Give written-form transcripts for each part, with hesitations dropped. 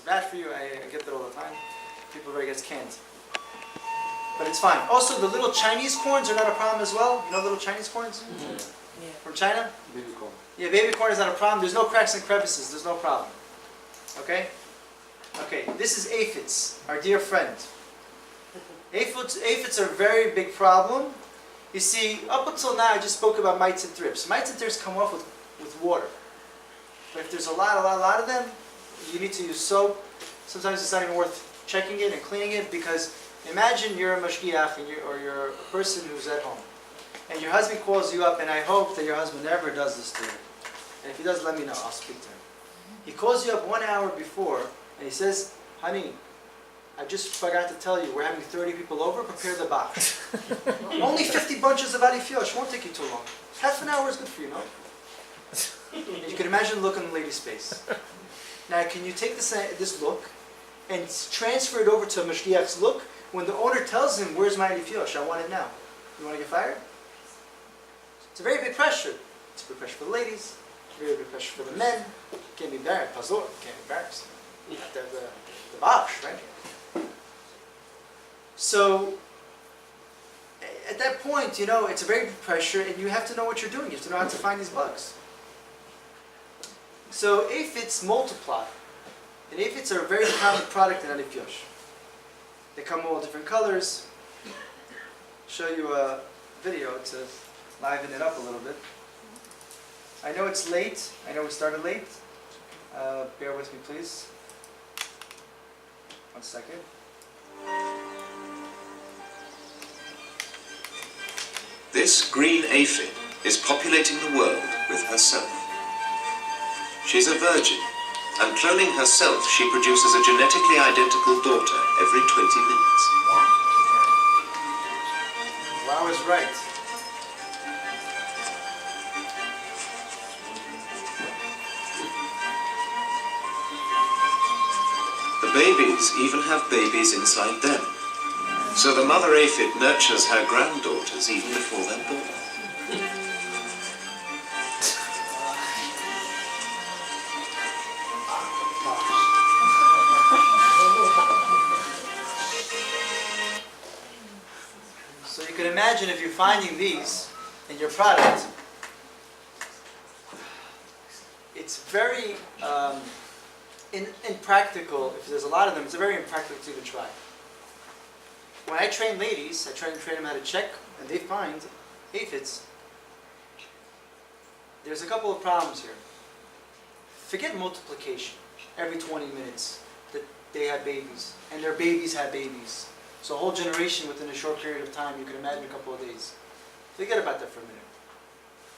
bad for you. I get that all the time. People very gets canned. But it's fine. Also, the little Chinese corns are not a problem as well. You know little Chinese corns? Yeah. From China? Baby corn. Yeah, baby corn is not a problem. There's no cracks and crevices. There's no problem. Okay? Okay, this is aphids, our dear friend. Aphids are a very big problem. You see, up until now, I just spoke about mites and thrips. Mites and thrips come off with water. But if there's a lot of them, you need to use soap. Sometimes it's not even worth checking it and cleaning it, because imagine you're a mashgiach or you're a person who's at home, and your husband calls you up, and I hope that your husband never does this to you. And if he does, let me know. I'll speak to him. He calls you up 1 hour before, and he says, honey, I just forgot to tell you, we're having 30 people over, prepare the box. Only 50 bunches of alifiosh, won't take you too long. Half an hour is good for you, no? And you can imagine the look on the lady's face. Now, can you take this look and transfer it over to a mashgiach's look when the owner tells him, where's my alifiosh? I want it now. You want to get fired? It's a very big pressure. It's a big pressure for the ladies. Very big pressure for the men. Can't be embarrassed. Pazor. Can't be embarrassed. You have to have the bosh, right? So, at that point, you know, it's a very big pressure, and you have to know what you're doing. You have to know how to find these bugs. So, aphids multiply. And aphids are a very common product in alifiosh. They come all different colors. I'll show you a video to liven it up a little bit. I know it's late. I know we started late. Bear with me, please. 1 second. This green aphid is populating the world with herself. She's a virgin, and cloning herself, she produces a genetically identical daughter every 20 minutes. Wow is right. The babies even have babies inside them. So the mother aphid nurtures her granddaughters even before they're born. So you can imagine if you're finding these in your product, it's very impractical. If there's a lot of them, it's very impractical to even try. When I train ladies, I try to train them how to check, and they find aphids. There's a couple of problems here. Forget multiplication. Every 20 minutes that they have babies, and their babies have babies. So a whole generation within a short period of time, you can imagine a couple of days. Forget about that for a minute.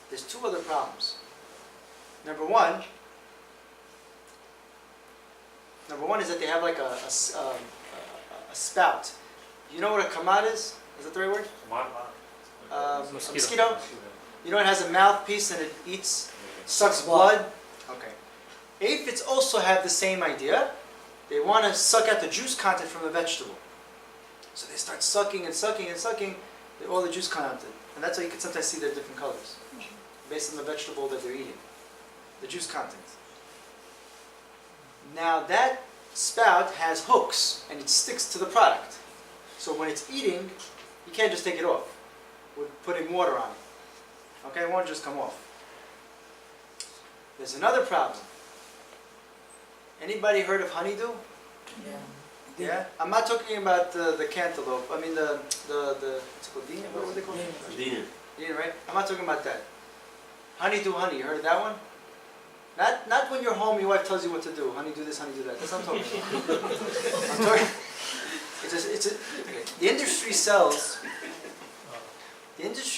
There's 2 other problems. Number one is that they have like a spout. You know what a kamad is? Is that the right word? A mosquito. You know it has a mouthpiece and it sucks blood? Okay. Aphids also have the same idea. They want to suck out the juice content from the vegetable. So they start sucking and sucking and sucking all the juice content. And that's why you can sometimes see their different colors, based on the vegetable that they're eating, the juice content. Now that spout has hooks and it sticks to the product. So when it's eating, you can't just take it off with putting water on it. Okay, it won't just come off. There's another problem. Anybody heard of honeydew? Yeah. Yeah? I'm not talking about the cantaloupe. I mean what's it called? Dean? What are they called? Dean. Dean, right? I'm not talking about that. Honeydew honey, you heard of that one? Not when you're home, your wife tells you what to do. Honey, do this, honey, do that. That's what I'm talking about. I'm talking. Okay. The industry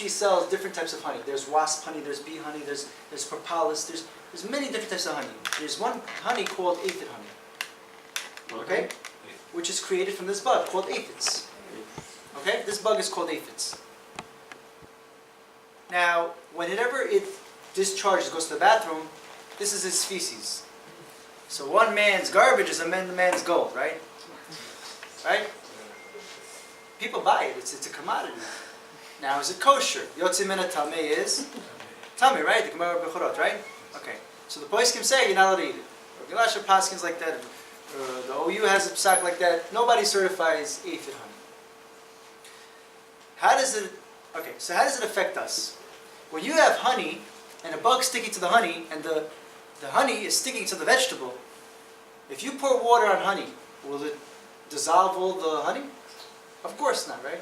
sells different types of honey. There's wasp honey, there's bee honey, there's propolis, there's many different types of honey. There's one honey called aphid honey. Okay? Which is created from this bug called aphids. Okay? This bug is called aphids. Now, whenever it discharges, goes to the bathroom, this is its feces. So one man's garbage is another man's gold, right? Right? People buy it. It's a commodity. Now, is it kosher? Yotzi min tameh is tameh, right? The Gemara Bechorot, right? Okay. So the poskim say you're not allowed to eat it. Gilasha paskins like that. The OU has a psak like that. Nobody certifies aphid honey. How does it affect us? When you have honey and a bug sticking to the honey and the honey is sticking to the vegetable, if you pour water on honey, will it dissolve all the honey? Of course not, right?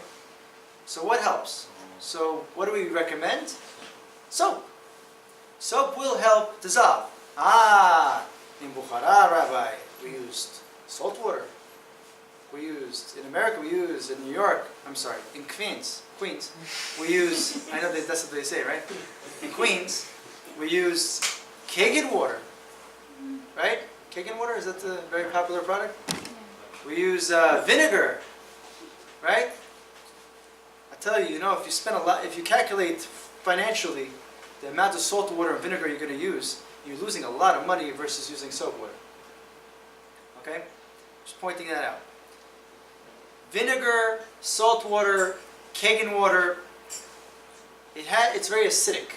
So what helps? So what do we recommend? Soap. Soap will help dissolve. In Bukhara, Rabbi, we used salt water. In America, in New York, in Queens, we use, I know that's what they say, right? In Queens, we use Kangen water, right? Kangen water, is that a very popular product? We use vinegar, right? I tell you, if you spend if you calculate financially the amount of salt water and vinegar you're going to use, you're losing a lot of money versus using soap water. Okay? Just pointing that out. Vinegar, salt water, Kangen water, it's very acidic.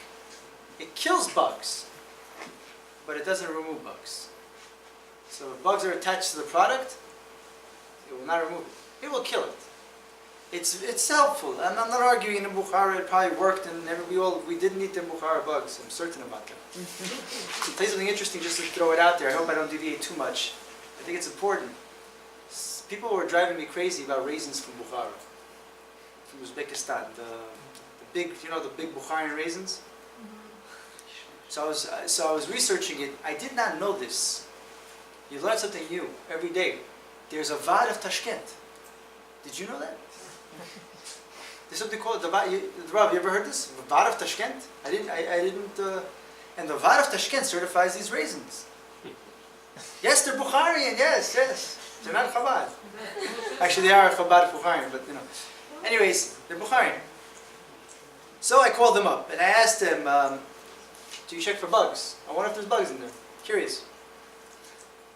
It kills bugs, but it doesn't remove bugs. So if bugs are attached to the product, it will not remove it. It will kill it. It's helpful. I'm not arguing in Bukhara it probably worked and we didn't eat the Bukhara bugs. I'm certain about that. So I'll tell you something interesting just to throw it out there. I hope I don't deviate too much. I think it's important. People were driving me crazy about raisins from Bukhara, from Uzbekistan. The big, the big Bukharian raisins. So I was researching it. I did not know this. You learn something new every day. There's a Vad of Tashkent. Did you know that? There's something called the Vad. Rav, you ever heard this? Vad of Tashkent? I didn't. And the Vad of Tashkent certifies these raisins. Yes, they're Bukharian. Yes. They're not Chabad. Actually, they are Chabad Bukharian, but Anyways, they're Bukharian. So I called them up and I asked them, do you check for bugs? I wonder if there's bugs in there. Curious.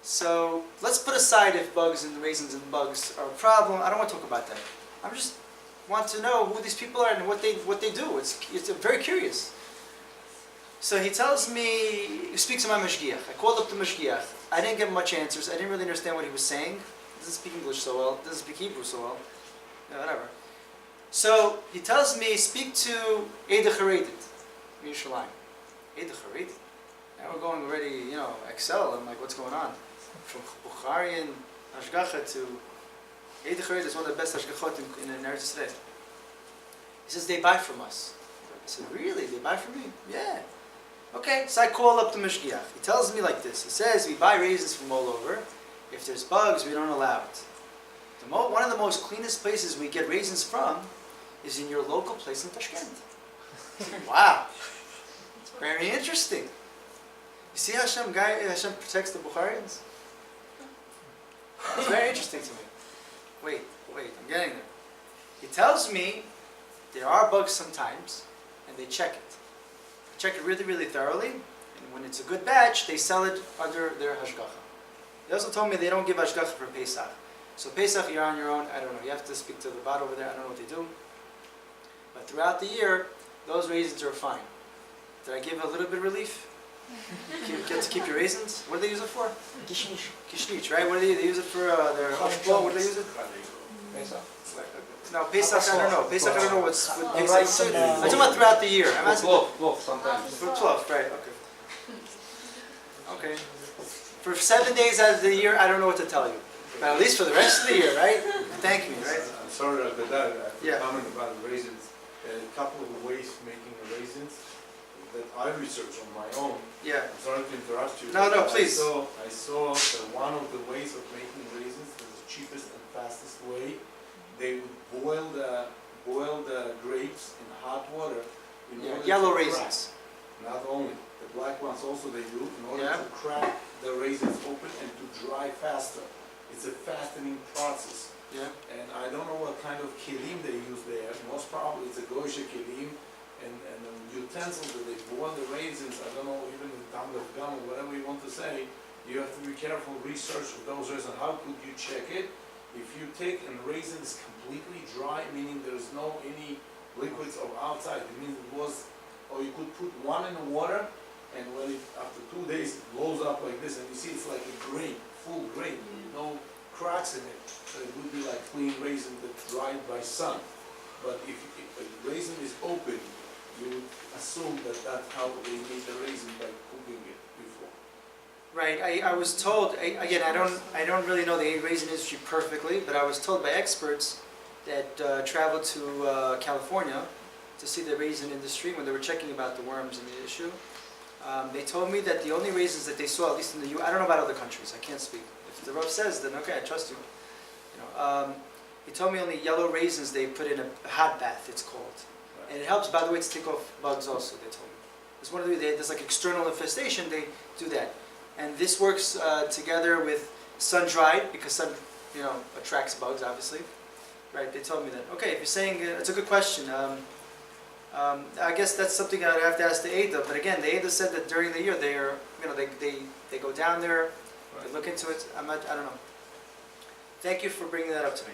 So let's put aside if bugs and raisins and bugs are a problem. I don't want to talk about that. I just want to know who these people are and what they do. It's very curious. So he tells me, he speaks to my mashgiach. I called up the mashgiach. I didn't get much answers. I didn't really understand what he was saying. He doesn't speak English so well. Doesn't speak Hebrew so well. Yeah, whatever. So he tells me, speak to Eide Charedit, Yerushalayim. Eide Charedit? Now we're going already, Excel. I'm like, what's going on? From Bukharian Hashgacha to Eide Charedit is one of the best Hashgachot in Eretz Yisrael. He says, they buy from us. I said, really? They buy from me? Yeah. Okay, so I call up the Mishgiach. He tells me like this. He says, we buy raisins from all over. If there's bugs, we don't allow it. One of the most cleanest places we get raisins from is in your local place in Tashkent. Wow. Very interesting. You see how Hashem protects the Bukharians? It's very interesting to me. Wait, I'm getting there. He tells me there are bugs sometimes, and they check it. Check it really, really thoroughly, and when it's a good batch, they sell it under their hashgacha. They also told me they don't give hashgacha for Pesach. So Pesach, you're on your own. I don't know. You have to speak to the Vat over there. I don't know what they do. But throughout the year, those raisins are fine. Did I give a little bit of relief? Get to keep your raisins? What do they use it for? Kishnish. Kishnish, right? What do they use it for? Their hashgacha? What do they use it? Pesach. No, Pesach, I don't know. Pesach, I don't know what Pesach rice is. and, I'm talking about throughout the year. I'm asking. Clove sometimes. For 12, right, okay. For 7 days out of the year, I don't know what to tell you. But at least for the rest of the year, right? Thank me, right? I'm sorry about that. I have Yeah. a comment about the raisins. A couple of ways of making the raisins that I researched on my own. Yeah. I'm sorry to interrupt you. No, but please. I saw that one of the ways of making raisins, the cheapest and fastest way, they would boil the grapes in hot water in order Yellow to raisins. crack. Not only the black ones, also they do in order Yeah. to crack the raisins open and to dry faster. It's a fastening process. Yeah. And I don't know what kind of kilim they use there. Most probably it's a goyshe kilim and the utensils that they boil the raisins. I don't know, even the tam of gum or whatever you want to say. You have to be careful, research of those raisins. How could you check it? If you take and raisin is completely dry, meaning there's no any liquids of outside, it means it was, or you could put one in the water, and when it, after 2 days, it blows up like this, and you see it's like a grain, full grain, no approximate, it would be like clean raisin that's dried by sun. But if a raisin is open, you would assume that that's how they made the raisin by cooking it before. Right, I was told, again, I don't really know the raisin industry perfectly, but I was told by experts that traveled to California to see the raisin industry when they were checking about the worms and the issue. They told me that the only raisins that they saw, at least in the U.S., I don't know about other countries, I can't speak. If the Rav says, then okay, I trust you. He told me only yellow raisins they put in a hot bath, it's called. And it helps, by the way, to take off bugs also, they told me. It's one of the, there's like external infestation, they do that. And this works together with sun-dried, because sun, attracts bugs, obviously. Right, they told me that. Okay, if you're saying, it's a good question. I guess that's something I'd have to ask the Ada, but again, the Ada said that during the year they go down there, they look into it. I don't know. Thank you for bringing that up to me.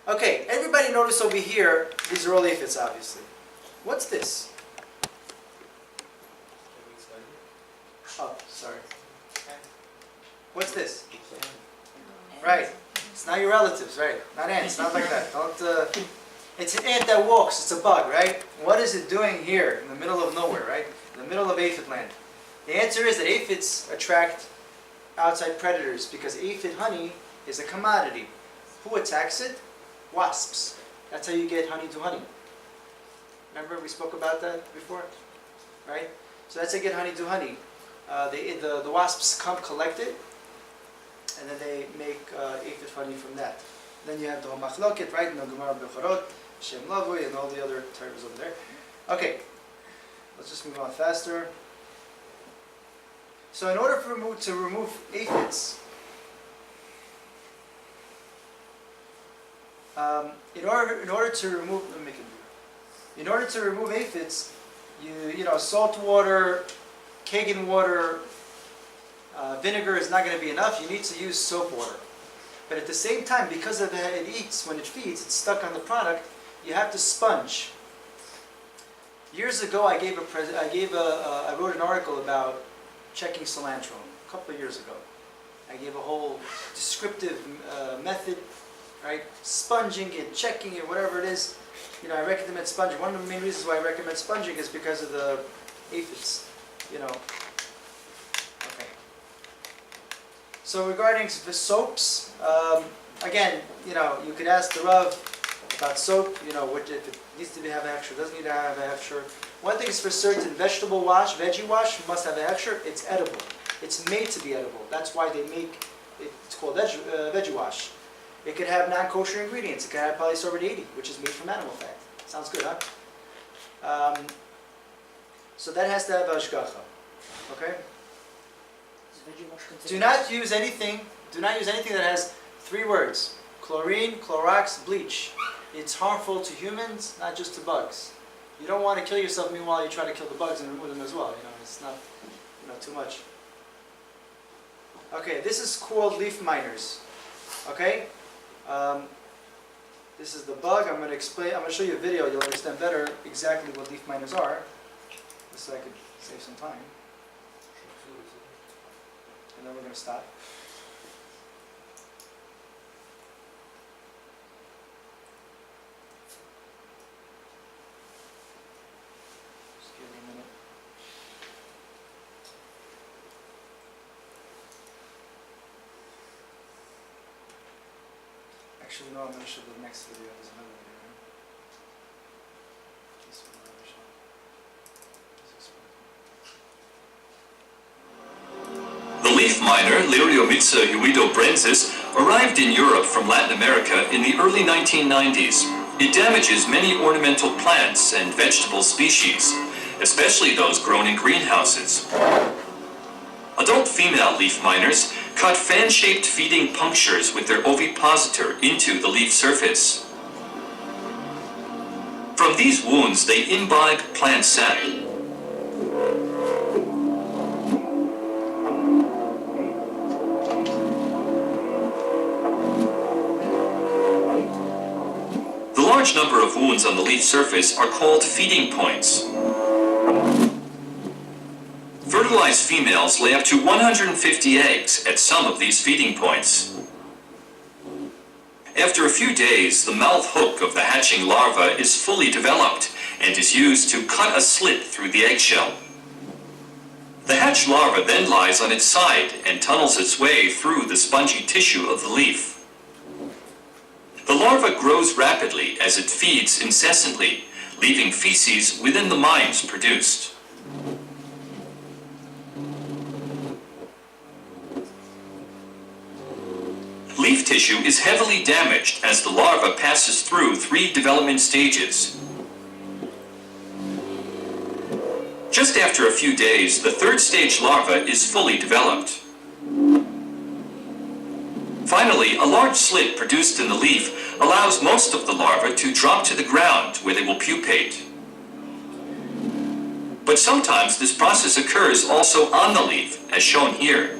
Okay, everybody notice over here, these are all aphids, obviously. What's this? Oh, sorry. What's this? Right. It's not your relatives, right? Not ants, not like that. Don't. It's an ant that walks. It's a bug, right? What is it doing here in the middle of nowhere, right? In the middle of aphid land. The answer is that aphids attract outside predators because aphid honey is a commodity. Who attacks it? Wasps. That's how you get honey to honey. Remember we spoke about that before, right? So that's how you get honey to honey. The wasps come collect it, and then they make aphid honey from that. Then you have the Machloket, right? No Gemara Bechorot, Shem Lavui, and all the other terms over there. Okay, let's just move on faster. So in order to remove aphids, in order to remove, let me make it bigger. In order to remove aphids, salt water, Kagan water, vinegar is not going to be enough. You need to use soap water. But at the same time, because of it eats, when it feeds, it's stuck on the product, you have to sponge. Years ago, I wrote an article about checking cilantro, a couple of years ago. I gave a whole descriptive method, right? Sponging it, checking it, whatever it is. I recommend sponging. One of the main reasons why I recommend sponging is because of the aphids, Okay. So regarding the soaps, again, you could ask the Rav about soap, if it needs to have a hechsher, doesn't need to have a hechsher. One thing is for certain, vegetable wash, veggie wash, must have a hechsher. It's edible. It's made to be edible. That's why they make it, it's called veggie wash. It could have non-kosher ingredients. It could have polysorbate 80, which is made from animal fat. Sounds good, huh? So that has to have hashgacha. Okay? Do not use anything that has 3 words. Chlorine, Clorox, bleach. It's harmful to humans, not just to bugs. You don't want to kill yourself, meanwhile you try to kill the bugs and remove them as well. It's not, too much. Okay, this is called leaf miners. Okay? This is the bug. I'm going to show you a video. You'll understand better exactly what leaf miners are. Just so I could save some time. And then we're going to stop. Just give me a minute. Actually, no, I'm going to show the next video. There's another video. This one I'm going to show. The leaf miner, Liriomitsa huidobrensis, arrived in Europe from Latin America in the early 1990s. It damages many ornamental plants and vegetable species, especially those grown in greenhouses. Adult female leaf miners cut fan-shaped feeding punctures with their ovipositor into the leaf surface. From these wounds, they imbibe plant sap. The large number of wounds on the leaf surface are called feeding points. Fertilized females lay up to 150 eggs at some of these feeding points. After a few days, the mouth hook of the hatching larva is fully developed and is used to cut a slit through the eggshell. The hatched larva then lies on its side and tunnels its way through the spongy tissue of the leaf. The larva grows rapidly as it feeds incessantly, leaving feces within the mines produced. Leaf tissue is heavily damaged as the larva passes through 3 development stages. Just after a few days, the 3rd stage larva is fully developed. Finally, a large slit produced in the leaf allows most of the larvae to drop to the ground where they will pupate. But sometimes this process occurs also on the leaf, as shown here.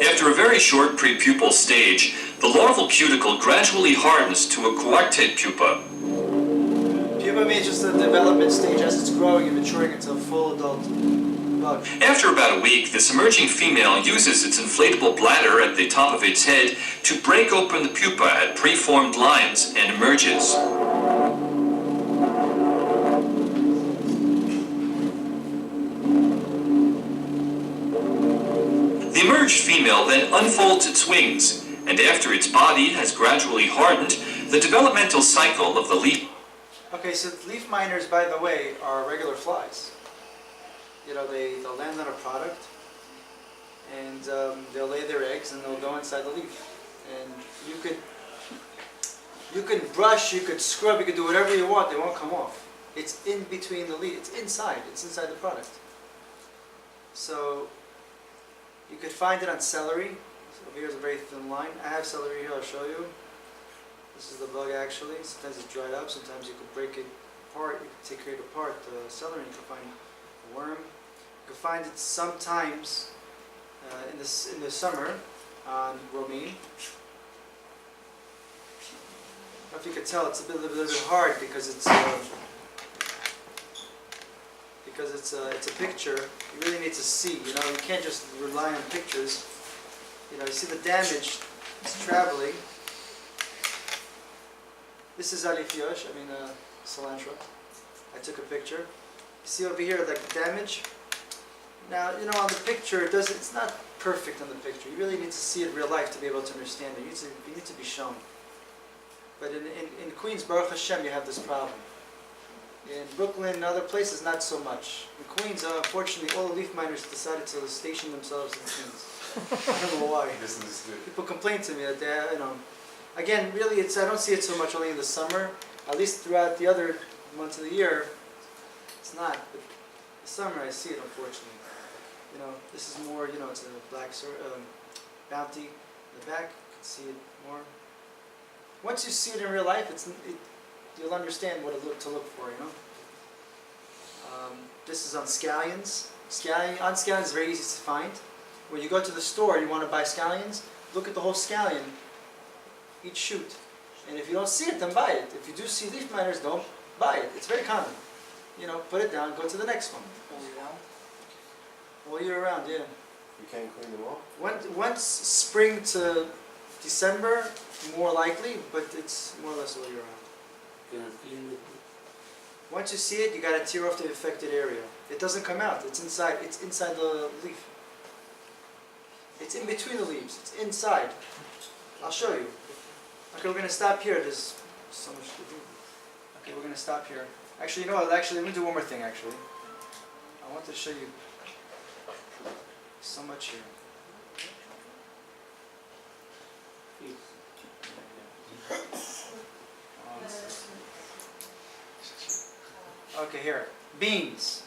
After a very short prepupal stage, the larval cuticle gradually hardens to a coarctate pupa. Pupa means just the development stage as it's growing and maturing into a full adult bug. After about a week, this emerging female uses its inflatable bladder at the top of its head to break open the pupa at preformed lines and emerges. The emerged female then unfolds its wings, and after its body has gradually hardened, the developmental cycle of the leaf. Okay, so leaf miners, by the way, are regular flies. You know, they'll land on a product, and they'll lay their eggs, and they'll go inside the leaf. And you can brush, you could scrub, you could do whatever you want, they won't come off. It's in between the leaf, it's inside the product. So, you could find it on celery. So here's a very thin line. I have celery here, I'll show you. This is the bug actually. Sometimes it's dried up, sometimes you could break it apart, you could create apart the celery and you can find a worm. You can find it sometimes in the summer on romaine. I don't know if you can tell, it's a little bit hard because it's a picture. You really need to see. You know, you can't just rely on pictures. You know, you see the damage. It's traveling. This is alif yosh, cilantro. I took a picture. You see over here, like the damage. Now, you know, on the picture, it's not perfect on the picture. You really need to see it in real life to be able to understand it. You need to be shown. But in Queens, Baruch Hashem, you have this problem. In Brooklyn and other places, not so much. In Queens, unfortunately, all the leaf miners decided to station themselves in Queens. I don't know why. People complain to me that they, you know, again, really, I don't see it so much only in the summer. At least throughout the other months of the year, it's not. But the summer, I see it, unfortunately. You know, this is more, you know, it's a black bounty in the back. You can see it more. Once you see it in real life, you'll understand what to look for, you know. This is on scallions. On scallions is very easy to find. When you go to the store, you want to buy scallions, look at the whole scallion, each shoot. And if you don't see it, then buy it. If you do see leaf miners, don't buy it. It's very common. You know, put it down, go to the next one. All year round, yeah. You can't clean them off? Once spring to December, more likely, but it's more or less all year round. Once you see it, you got to tear off the affected area. It doesn't come out. It's inside. It's inside the leaf. It's in between the leaves. It's inside. I'll show you. Okay, we're going to stop here. There's so much to do. Okay, we're going to stop here. Actually, you know what? Actually, let me do one more thing, actually. I want to show you so much here. Okay, here. Beans.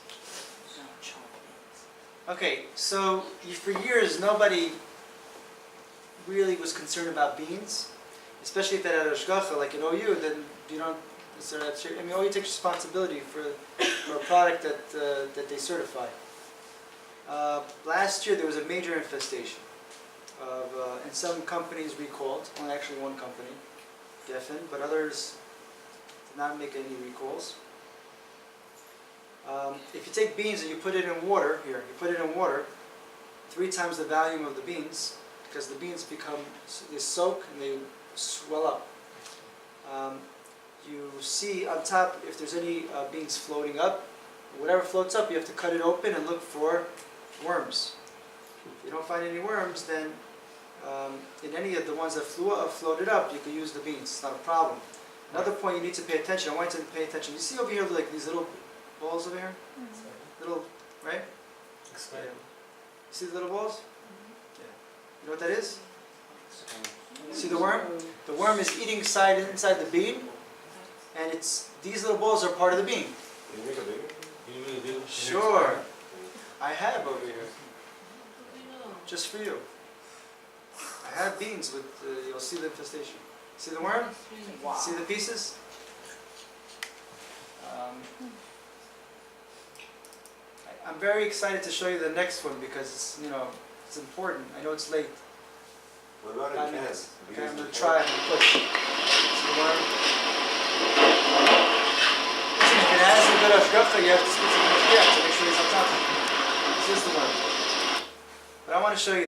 Okay, so for years nobody really was concerned about beans, especially if they had a shgacha like in OU. Then you don't necessarily have to. I mean, OU takes responsibility for a product that they certify. Last year there was a major infestation of, and some companies recalled. Only actually one company, Geffen, but others did not make any recalls. If you take beans and you put it in water, you put it in water, 3 times the volume of the beans, because the beans they soak and they swell up. You see on top if there's any beans floating up. Whatever floats up, you have to cut it open and look for worms. If you don't find any worms, then in any of the ones that floated up, you can use the beans. It's not a problem. Another point you need to pay attention. I want you to pay attention. You see over here, like these little balls over here, little, right? Explain. See the little balls? Yeah. You know what that is? See the worm? The worm is eating inside the bean, and these little balls are part of the bean. Can you make it bigger? Can you make it bigger? Sure. I have over here, just for you. I have beans with, you'll see the infestation. See the worm? Wow. See the pieces? I'm very excited to show you the next one because it's, it's important. I know it's late. What about 5 a can? minutes. Okay, I'm going to try, I'm going to push. See the worm? Listen, if it has a good ashgacha, you have to speak to the mashgiach to make sure he's on top of it. This is the worm. But I want to show you